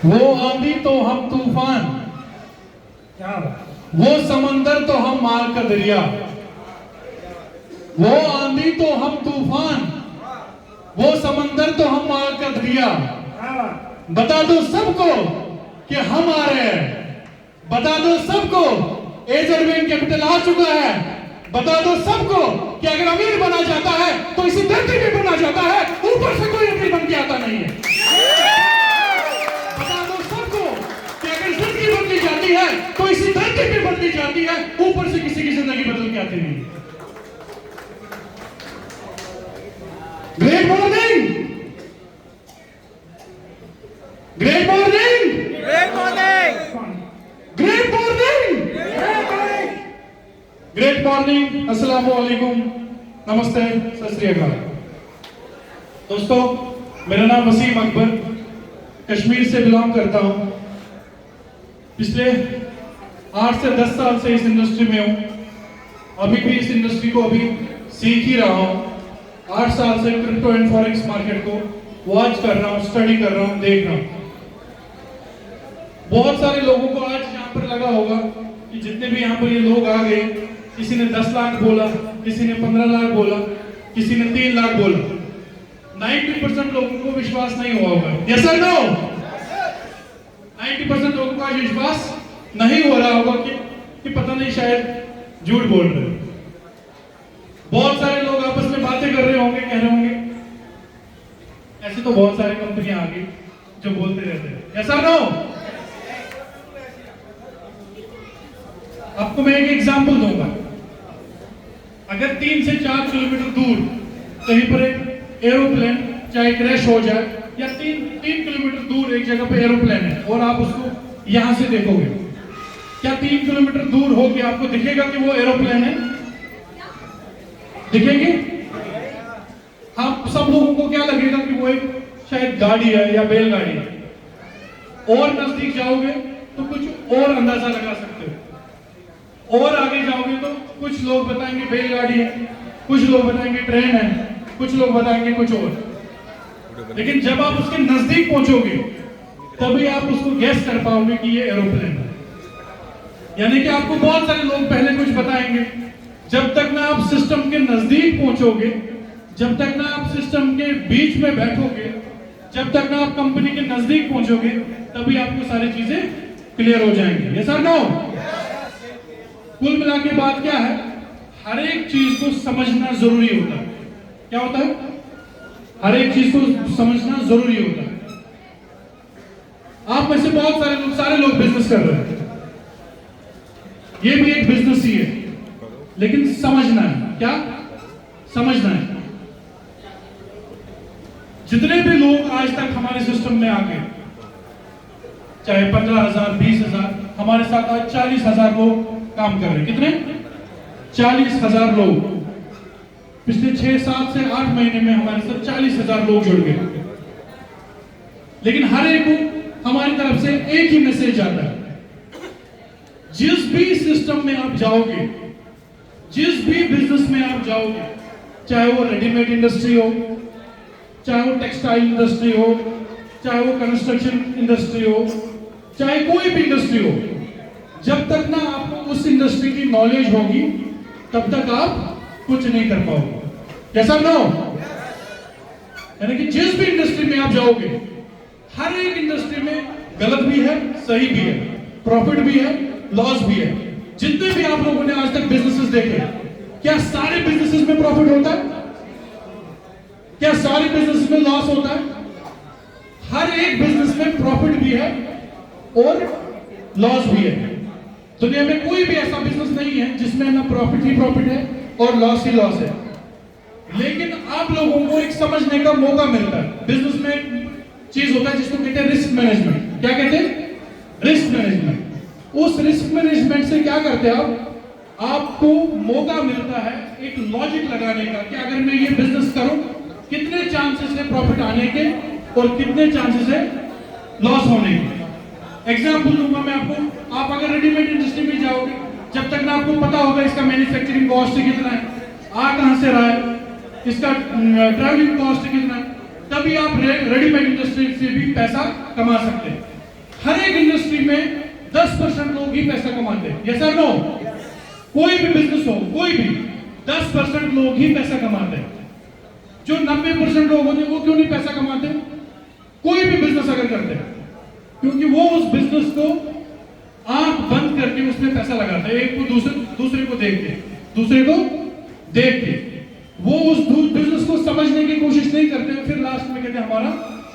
वो आंधी तो हम तूफान, क्या बात। वो समंदर तो हम मार का दरिया। वो आंधी तो हम तूफान, वो समंदर तो हम मार का दरिया। क्या बात। बता दो सबको कि हम आ रहे हैं। बता दो सबको एजरवेन कैपिटल आ चुका है। बता दो सबको कि अगर अमीर बना जाता है तो इसी धरती पे बना जाता है, ऊपर से कोई अमीर बन के आता नहीं है। बता दो सबको कि अगर जिंदगी बदली जाती है तो इसी धरती पे बदली जाती है, ऊपर से किसी की जिंदगी बदल के आती नहीं है। Great morning, great morning, great morning, great morning, great morning. अस्सलाम वालेकुम, नमस्ते, सत श्री अकाल। दोस्तों, मेरा नाम वसीम अकबर, कश्मीर से बिलोंग करता हूं। पिछले 8 से 10 साल से इस इंडस्ट्री में हूं। अभी भी इस इंडस्ट्री को अभी सीख ही रहा हूं। 8 साल से क्रिप्टो एंड फॉरेक्स मार्केट को वॉच कर रहा हूं, स्टडी कर रहा हूं, देख रहा हूं। बहुत सारे लोगों को आज यहाँ पर लगा होगा कि जितने भी यहाँ पर ये लोग आ गए, किसी ने 10 लाख बोला, किसी ने 15 लाख बोला, किसी ने 3 लाख बोला। 90% लोगों को विश्वास नहीं हुआ होगा। यस और नो? 90% लोगों को आज विश्वास नहीं हो रहा होगा कि पता नहीं, शायद झूठ बोल रहे हैं। बहुत सारे लोग आपस में बातें कर रहे होंगे, कह रहे होंगे ऐसे तो बहुत सारी कंपनियां आ गई जो बोलते रहते हैं। यस और नो? आपको मैं एक एग्जांपल दूंगा। अगर 3 से 4 किलोमीटर दूर कहीं पर एक एरोप्लेन चाहे क्रैश हो जाए, या 3 किलोमीटर दूर एक जगह पे एरोप्लेन है और आप उसको यहां से देखोगे, क्या 3 किलोमीटर दूर हो के आपको दिखेगा कि वो एरोप्लेन है? दिखेगी? हम सब लोगों को क्या लगेगा कि वो एक शायद गाड़ी है या बैलगाड़ी है। और नजदीक जाओगे तो कुछ और अंदाजा लगा सकते हो, और आगे जाओगे तो कुछ लोग बताएंगे बैलगाड़ी है, कुछ लोग बताएंगे ट्रेन है, कुछ लोग बताएंगे कुछ और। लेकिन जब आप उसके नजदीक पहुंचोगे तभी आप उसको गैस कर पाओगे कि ये एरोप्लेन है। यानी कि आपको बहुत सारे लोग पहले कुछ बताएंगे। जब तक ना आप सिस्टम के नजदीक पहुंचोगे, जब तक ना आप सिस्टम के बीच में बैठोगे, जब तक ना आप कंपनी के नजदीक पहुंचोगे, तभी आपको सारी चीजें क्लियर हो जाएंगी। यस और नो? कुल मिला के बात क्या है, हर एक चीज को समझना जरूरी होता है। क्या होता है? हर एक चीज को समझना जरूरी होता है। आप में से बहुत सारे लोग बिजनेस कर रहे हैं। ये भी एक बिजनेस ही है, लेकिन समझना है। क्या समझना है? जितने भी लोग आज तक हमारे सिस्टम में आ गए, चाहे 15,000, 20,000, हमारे साथ आज 40,000 लोग काम कर रहे हैं। कितने? 40,000 लोग। पिछले 6, 7 से 8 महीने में हमारे साथ 40,000 लोग जुड़ गए। लेकिन हर एक को हमारी तरफ से एक ही मैसेज आता है। जिस भी सिस्टम में आप जाओगे, जिस भी बिजनेस में आप जाओगे, चाहे वो रेडीमेड इंडस्ट्री हो, चाहे वो टेक्सटाइल इंडस्ट्री हो, चाहे वो कंस्ट्रक्शन इंडस्ट्री हो, चाहे कोई भी इंडस्ट्री हो, जब तक ना आपको उस इंडस्ट्री की नॉलेज होगी तब तक आप कुछ नहीं कर पाओगे। कैसा नो? यानी कि जिस भी इंडस्ट्री में आप जाओगे, हर एक इंडस्ट्री में गलत भी है, सही भी है, प्रॉफिट भी है, लॉस भी है। जितने भी आप लोगों ने आज तक बिजनेसेस देखे, क्या सारे बिजनेसेस में प्रॉफिट होता है? क्या सारे बिजनेस में लॉस होता है? हर एक बिजनेस में प्रॉफिट भी है और लॉस भी है। दुनिया में कोई भी ऐसा बिजनेस नहीं है जिसमें ना प्रॉफिट ही प्रॉफिट है और लॉस ही लॉस है। लेकिन आप लोगों को एक समझने का मौका मिलता है। बिजनेस में एक चीज होता है जिसको कहते हैं रिस्क मैनेजमेंट। क्या कहते हैं? Risk management. उस रिस्क मैनेजमेंट से क्या करते हैं आपको मौका मिलता है एक लॉजिक लगाने का कि अगर मैं ये बिजनेस करूं, कितने चांसेस है प्रॉफिट आने के और कितने चांसेस है लॉस होने के। एग्जांपल दूंगा मैं आपको। आप अगर रेडीमेड इंडस्ट्री में जाओगे, जब तक ना आपको पता होगा इसका मैन्युफैक्चरिंग कॉस्ट कितना है, आ कहां से रहा है, इसका ट्रैवलिंग कॉस्ट कितना है, तभी आप रेडीमेड इंडस्ट्री से भी पैसा कमा सकते हैं। हर एक इंडस्ट्री में 10% लोग ही पैसा कमाते हैं। यस और नो? कोई भी बिजनेस हो, कोई भी 10% लोग ही पैसा कमाते हैं। जो 90% लोग होते हैं वो क्यों नहीं पैसा कमाते? कोई भी बिजनेस अगर करते हैं, क्योंकि वो उस बिजनेस को आंख बंद करके उसमें पैसा लगाते हैं, एक को दूसरे को देख के वो उस बिजनेस को समझने की कोशिश नहीं करते, फिर लास्ट में कहते हैं हमारा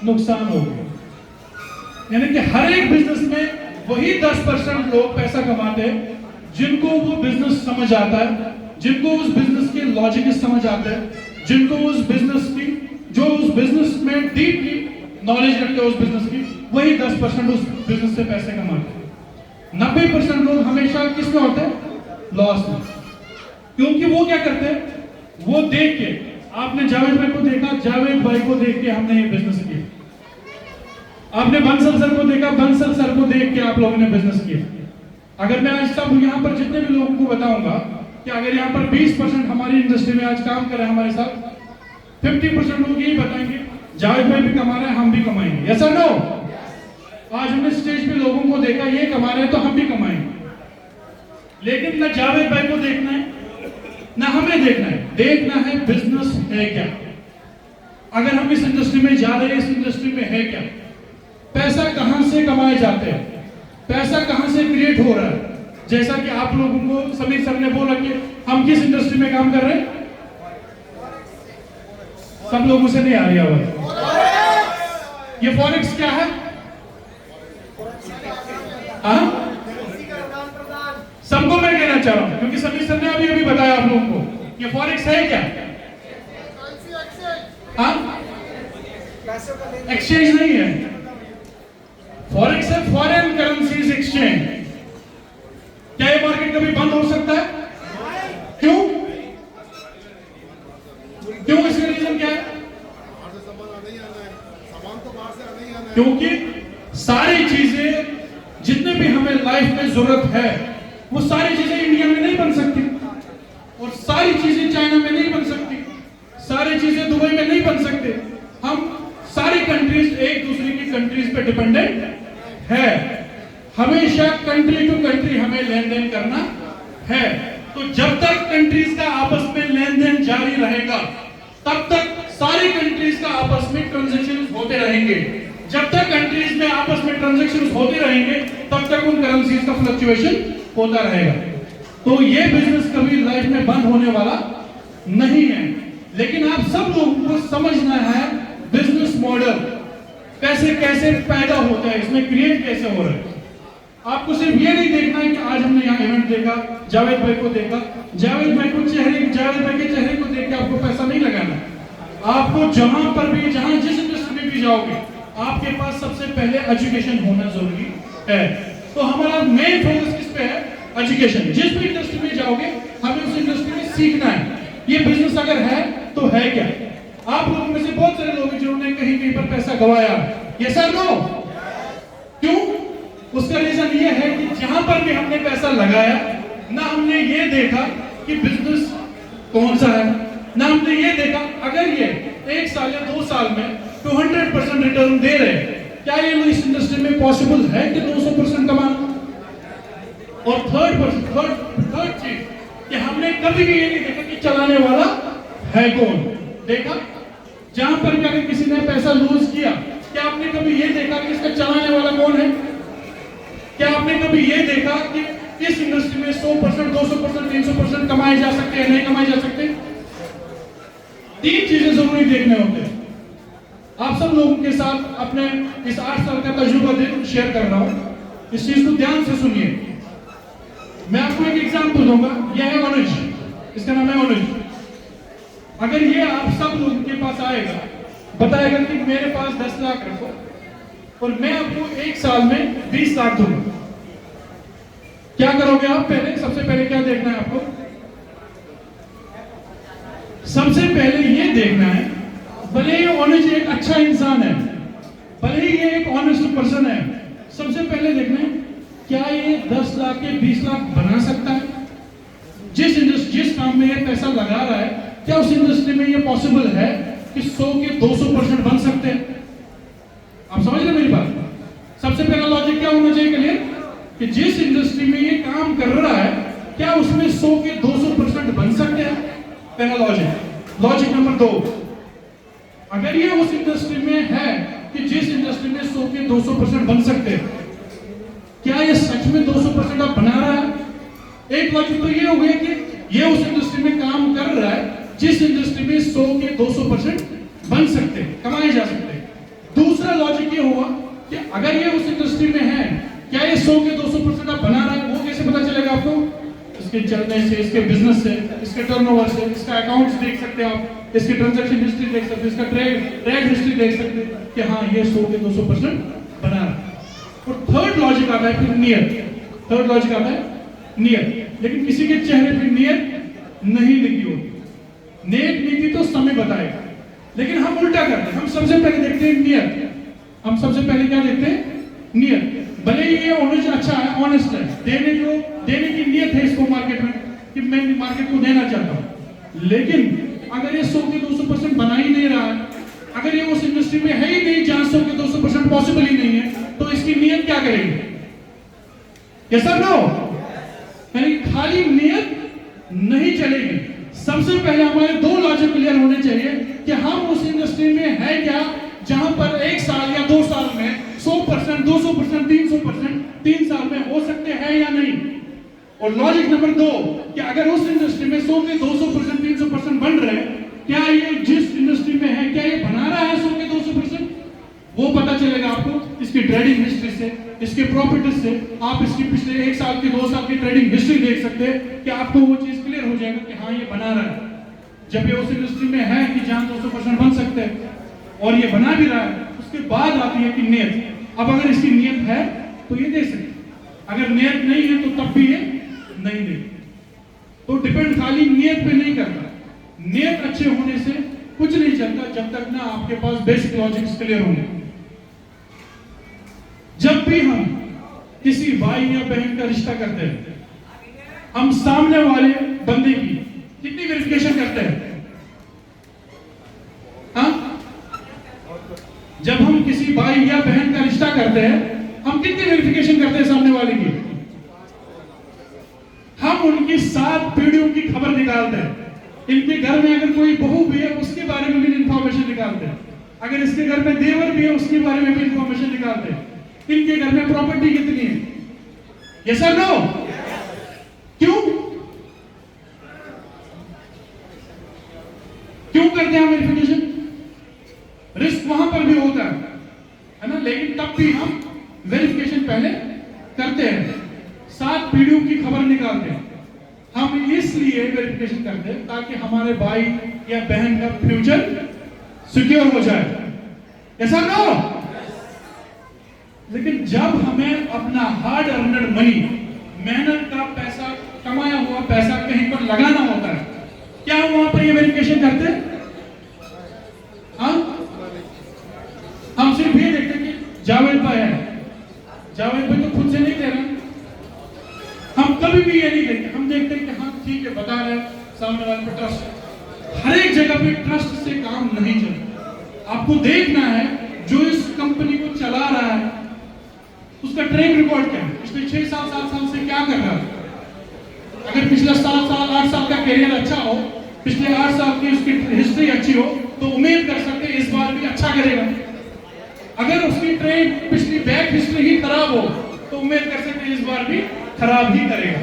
नुकसान हो गया। यानी कि हर एक बिजनेस में वही 10% लोग पैसा कमाते हैं जिनको वो बिजनेस समझ आता है, जिनको उस बिजनेस के लॉजिक समझ आते हैं, जिनको उस बिजनेस की जो उस बिजनेस में डीपली नॉलेज रखते हैं उस बिजनेस की, वही 10% उस बिजनेस से पैसे कमाते हैं। 90% लोग हमेशा किसमें होते हैं? लॉस में। क्योंकि वो क्या करते हैं? वो देख के, आपने जावेद भाई को देखा, जावेद भाई को देख के हमने ये बिजनेस किया। आपने बंसल सर को देखा, बंसल सर को देख के आप लोगों ने बिजनेस किया। अगर मैं आज सब यहाँ पर जितने भी लोगों को बताऊंगा कि अगर यहाँ पर 20% हमारी इंडस्ट्री में आज काम कर रहे हैं हमारे साथ, 50% लोग यही बताएंगे जावेद भाई भी कमा रहे हैं, हम भी कमाएंगे। यस और नो? आज हमने स्टेज पे लोगों को देखा, ये कमा रहे हैं तो हम भी कमाएंगे। लेकिन ना जावेद भाई को देखना है ना हमें देखना है बिजनेस है क्या। अगर हम इस इंडस्ट्री में जा रहे हैं, इस इंडस्ट्री में है क्या, पैसा कहां से कमाए जाते हैं, पैसा कहां से क्रिएट हो रहा है। जैसा कि आप लोगों को समीर सर ने बोला कि हम किस इंडस्ट्री में काम कर रहे हैं, सब लोगों से नहीं आ रही आवाज। ये फॉरेक्स क्या है? हाँ, सबको मैं कहना चाह रहा हूं क्योंकि समीर सर ने अभी बताया आप लोगों को, ये फॉरेक्स है क्या? हाँ, एक्सचेंज नहीं है, फॉरेक्स है फॉरेन करेंसीज एक्सचेंज। क्या ये मार्केट कभी बंद हो सकता है? क्यों? इसका रीजन क्या है? क्योंकि सारी चीजें जितने भी हमें लाइफ में जरूरत है वो सारी चीजें इंडिया में नहीं बन सकती, और सारी चीजें चाइना में नहीं बन सकती, सारी चीजें दुबई में नहीं बन सकते। हम सारी कंट्रीज एक दूसरे की कंट्रीज पे डिपेंडेंट है। हमेशा कंट्री टू कंट्री हमें लेन देन करना है। तो जब तक कंट्रीज का आपस में लेन देन जारी रहेगा तब तक सारी कंट्रीज का आपस में ट्रांजैक्शन होते रहेंगे। जब तक कंट्रीज में आपस में ट्रांजैक्शन होते रहेंगे तब तक उन करेंसीज का फ्लक्चुएशन होता रहेगा। तो ये बिजनेस कभी लाइफ में बंद होने वाला नहीं है। लेकिन आप सब लोगों को समझना है बिजनेस मॉडल कैसे कैसे पैदा होता है, इसमें क्रिएट कैसे हो रहा है। आपको सिर्फ ये नहीं देखना है कि आज हमने यहाँ इवेंट देखा, जावेद भाई को देखा, जावेद भाई के चेहरे को देख के आपको पैसा नहीं लगाना। आपको जहां पर भी, जहां जिस इंडस्ट्री में भी जाओगे, आपके पास सबसे पहले एजुकेशन होना जरूरी है। तो हमारा मेन फोकस किस पे है? एजुकेशन। जिस भी इंडस्ट्री में जाओगे हमें उस इंडस्ट्री में सीखना है, ये बिजनेस अगर है तो है क्या। आप लोगों में से बहुत सारे लोग हैं जिन्होंने कहीं कहीं पर पैसा गवाया, ये सर नो। क्यों? उसका रीजन ये है कि जहां पर भी हमने पैसा लगाया ना हमने ये देखा कि बिजनेस कौन सा है, ना हमने ये देखा अगर ये 1 साल या 2 साल में 200% रिटर्न दे रहे हैं, क्या ये इस इंडस्ट्री में पॉसिबल है कि 200% कमाना। और थर्ड चीज कि हमने कभी भी ये नहीं देखा कि चलाने वाला है कौन। देखा जहां पर भी अगर किसी ने पैसा लूज किया, क्या आपने कभी ये देखा कि इसका चलाने वाला कौन है? क्या आपने कभी ये देखा कि इस इंडस्ट्री में 100%, 200%, 300% कमाए जा सकते हैं, नहीं कमाए जा सकते? 3 चीजें जरूरी देखने होते हैं। आप सब लोगों के साथ अपने इस 8 साल का तजुर्बा शेयर कर रहा हूं, इस चीज को ध्यान से सुनिए। मैं आपको एक एग्जांपल दूंगा। यह है अनुज, इसका नाम है अनुज। अगर ये आप सब लोगों के पास आएगा, बताएगा कि मेरे पास 10 लाख रखो और मैं आपको 1 साल में 20 लाख दूंगा, क्या करोगे आप? पहले सबसे पहले क्या देखना है आपको? सबसे पहले ये देखना है, भले ही अनुज एक अच्छा इंसान है, भले ही ये एक ऑनेस्ट पर्सन है, सबसे पहले देखना है क्या ये 10 लाख के 20 लाख बना सकता है। जिस काम में ये पैसा लगा रहा है, क्या उस इंडस्ट्री में ये पॉसिबल है कि 100 के 200% बन सकते हैं? आप समझ रहे मेरी बात? सबसे पहला लॉजिक कि जिस इंडस्ट्री में ये काम कर रहा है क्या उसमें 100 के 200% बन सकते हैं? पहला लॉजिक नंबर 2, अगर ये उस इंडस्ट्री में है कि जिस इंडस्ट्री में 100 के 200% बन सकते हैं, क्या ये सच में 200% आप बना रहा है? एक लॉजिक तो ये हो गया कि ये उस इंडस्ट्री में काम कर रहा है जिस इंडस्ट्री में 100 के 200% बन सकते हैं, कमाए जा सकते हैं। दूसरा लॉजिक ये हुआ कि अगर ये उस इंडस्ट्री में है, क्या ये 100 के 200% आप बना रहा है? वो कैसे पता चलेगा आपको? इसके चलने से, इसके बिजनेस से, इसके टर्नओवर से, इसका अकाउंट्स देख सकते हैं आप, इसकी ट्रांजैक्शन हिस्ट्री देख सकते हैं, इसका ट्रेड हिस्ट्री देख सकते हैं कि हाँ ये 100 के 200% बना रहा है। और थर्ड लॉजिक आता है फिर नियत। थर्ड लॉजिक आता है नियत, लेकिन किसी के चेहरे पे नियत नहीं लिखी होती। नेक नीति तो समय बताएगा, लेकिन हम उल्टा करते हैं। हम सबसे पहले देखते हैं नियत। हम सबसे पहले क्या देखते हैं? नियत। भले ही ये ऑनेस्ट अच्छा है, ऑनेस्ट है, देने की नियत है इसको मार्केट में कि मैं मार्केट को देना चाहता हूं, लेकिन अगर ये 100 के 200% बना ही नहीं रहा है, अगर ये उस इंडस्ट्री में है ही नहीं जहां 100 के 200% पॉसिबल ही नहीं है, तो इसकी नियत क्या करेगी? कैसा ना हो? यानी खाली नियत नहीं चलेगी। सबसे पहले हमारे 2 लॉजिक क्लियर होने चाहिए कि हम उस इंडस्ट्री में है क्या जहां पर 1 साल या 2 साल में 100%, 200%, 300%, 3 साल में हो सकते हैं या नहीं। और लॉजिक नंबर 2 कि अगर उस इंडस्ट्री में 100 के 200%, 300% बन रहे हैं, क्या ये जिस इंडस्ट्री में है क्या ये बना रहा है 100 के 200%? वो पता चलेगा आपको इसकी ट्रेडिंग हिस्ट्री से, इसके प्रॉफिट से। आप इसकी पिछले 1 साल की 2 साल की ट्रेडिंग हिस्ट्री देख सकते हैं कि आपको वो चीज क्लियर हो जाएगा कि हाँ ये बना रहा है। जब ये उस इंडस्ट्री में है कि जहां 200% बन सकते हैं और ये बना भी रहा है, उसके बाद आती है कि नियत। अब अगर इसकी नियत है तो ये दे सकते, अगर नियत नहीं है तो तब भी ये नहीं दे। तो डिपेंड खाली नियत पे नहीं करता। नियत अच्छे होने से कुछ नहीं चलता जब तक ना आपके पास बेसिक लॉजिक्स क्लियर होंगे। जब भी हम किसी भाई या बहन का रिश्ता करते हैं, हम सामने वाले बंदे की कितनी वेरिफिकेशन करते हैं? हाँ? जब हम किसी भाई या बहन का रिश्ता करते हैं, हम कितनी वेरिफिकेशन करते हैं सामने वाले की? हम उनकी 7 पीढ़ियों की खबर निकालते हैं। इनके घर में अगर कोई बहू भी है उसके बारे में भी इंफॉर्मेशन निकालते हैं। अगर इसके घर में देवर भी है उसके बारे में भी इंफॉर्मेशन निकालते हैं। इनके घर में प्रॉपर्टी कितनी है? यस और नो? क्यों करते हैं वेरिफिकेशन? रिस्क वहां पर भी होता है ना, लेकिन तब भी हम वेरिफिकेशन पहले करते हैं। 7 पीढ़ियों की खबर निकालते हैं। हम इसलिए वेरिफिकेशन करते हैं ताकि हमारे भाई या बहन का फ्यूचर सिक्योर हो जाए। ऐसा ना हो? लेकिन जब हमें अपना हार्ड अर्नड मनी, मेहनत का पैसा, कमाया हुआ पैसा कहीं पर लगाना होता है, क्या हम वहां पर ये वेरिफिकेशन करते हैं? हम सिर्फ ये देखते हैं कि जावेद भाई है, जावेद भाई तो खुद से नहीं दे रहे। हम कभी भी ये नहीं देखते। हम देखते हैं कि हाँ ठीक है बता रहे, सामने वाले पे ट्रस्ट। हर एक जगह पे ट्रस्ट से काम नहीं चलता। आपको देखना है जो इस कंपनी को चला रहा है उसका ट्रैक रिकॉर्ड क्या है, पिछले 6 साल 7 साल से क्या कर रहा है। अगर पिछला 7 साल 8 साल का करियर अच्छा हो, पिछले 8 साल की उसकी हिस्ट्री अच्छी हो, तो उम्मीद कर सकते हैं इस बार भी अच्छा करेगा। अगर उसकी ट्रेड पिछली बैक हिस्ट्री ही खराब हो तो उम्मीद कर सकते हैं इस बार भी खराब ही करेगा।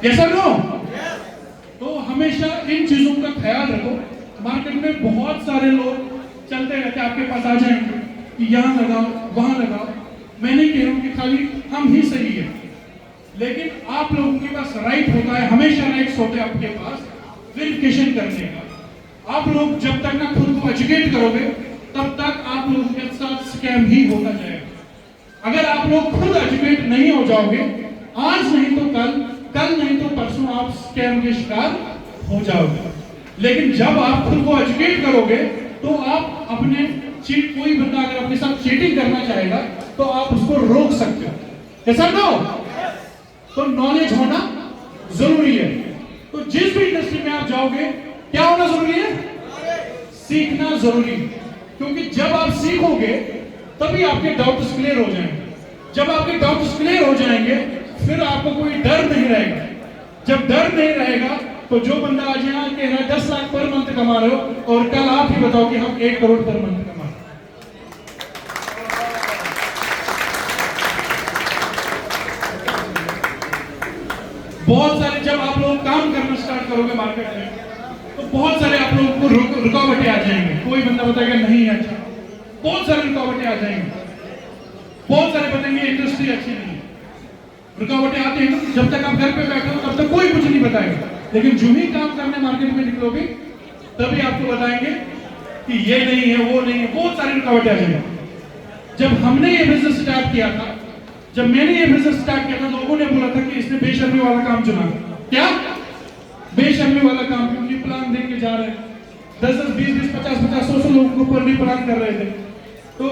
ऐसा नो? तो हमेशा इन चीजों का ख्याल रखो। मार्केट में बहुत सारे लोग चलते रहते, आपके पास आ जाएंगे कि यहां लगाओ वहां लगाओ। मैं नहीं कह रहा हूं कि खाली हम ही सही है, लेकिन आप लोगों के पास राइट होता है, हमेशा राइट्स होते हैं आपके पास वेरिफिकेशन करने का। आप लोग जब तक ना खुद को एजुकेट करोगे तब तक आप लोगों के साथ स्कैम ही होता जाएगा। अगर आप लोग खुद एजुकेट नहीं हो जाओगे, आज नहीं तो कल नहीं तो परसों आप स्कैम के शिकार हो जाओगे। लेकिन जब आप खुद को एजुकेट करोगे तो आप अपने कोई बंदा अगर अपने साथ चीटिंग करना चाहेगा तो आप उसको रोक सकते हो। ऐसा ना हो? तो नॉलेज होना जरूरी है। तो जिस भी इंडस्ट्री में आप जाओगे क्या होना जरूरी है? सीखना जरूरी है। क्योंकि जब आप सीखोगे तभी आपके डाउट्स क्लियर हो जाएंगे। जब आपके डाउट्स क्लियर हो जाएंगे फिर आपको कोई डर नहीं रहेगा। जब डर नहीं रहेगा तो जो बंदा आज यहाँ कह रहा है 10 लाख पर मंथ कमा रहे हो और कल आप ही बताओ कि हम 1 करोड़ पर मंथ कमा रहे हैं। बहुत सारे जब आप लोग काम करना स्टार्ट करोगे मार्केट में तो बहुत सारे आप लोगों को रुकावटें आ जाएंगे। कोई बंदा बताएगा नहीं अच्छा, बहुत सारे रुकावटें आ जाएंगे। बहुत सारे बताएंगे इंडस्ट्री अच्छी नहीं है। रुकावटें आती हैं जब तक आप घर पे बैठे हो तब तक कोई कुछ नहीं बताएगा, लेकिन जो ही काम करने मार्केट में निकलोगे तभी आपको बताएंगे कि ये नहीं है वो नहीं है। बहुत सारी रुकावटें आ जाएंगी। जब हमने ये बिजनेस स्टार्ट किया था, जब मैंने ये बिजनेस स्टार्ट किया था, लोगों ने बोला था कि इसने बेशर्मी वाला काम चुना। क्या बेशर्मी वाला काम? क्योंकि प्लान देख के जा रहे हैं 10-10, 20-20, 50-50, 100 लोगों को पर भी प्लान कर रहे थे। तो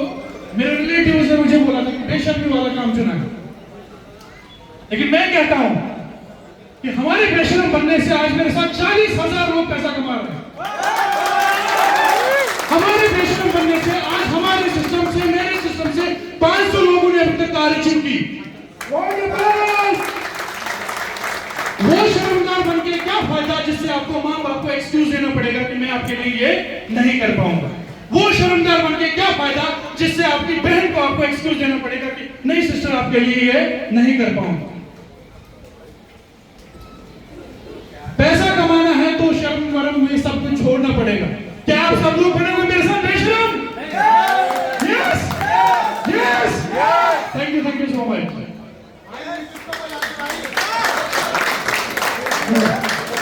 मेरे रिलेटिव ने मुझे बोला था कि बेशर्मी वाला काम चुना है। लेकिन मैं कहता हूं कि हमारे बेशर्म बनने से आज मेरे साथ 40,000 लोग पैसा कमा रहे हैं। हमारे बेशर्म बनने से आज हमारे सिस्टम से, मेरे सिस्टम से 500 लोगों ने अभी तक कार अचीव की। वो शर्मनाक बन के क्या फायदा जिससे आपको मां बाप को एक्सक्यूज देना पड़ेगा कि मैं आपके लिए ये नहीं कर पाऊंगा। वो शर्मनाक बन के क्या फायदा जिससे आपकी बहन को आपको एक्सक्यूज देना पड़ेगा कि नहीं सिस्टर आपके लिए ये नहीं कर पाऊंगा। पैसा कमाना है तो शर्म वरम में सब कुछ छोड़ना पड़ेगा। क्या आप सब लोग बने हुए मेरे साथ बेशरम? Yes yes, thank you so much.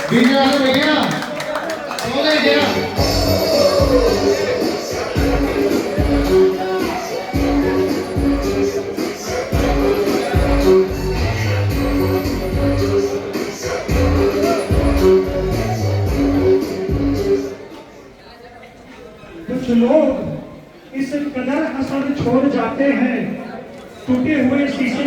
बीच वाला भैया बोले गया कुछ लोग इस कदर असर छोड़ जाते हैं, टूटे हुए शीशे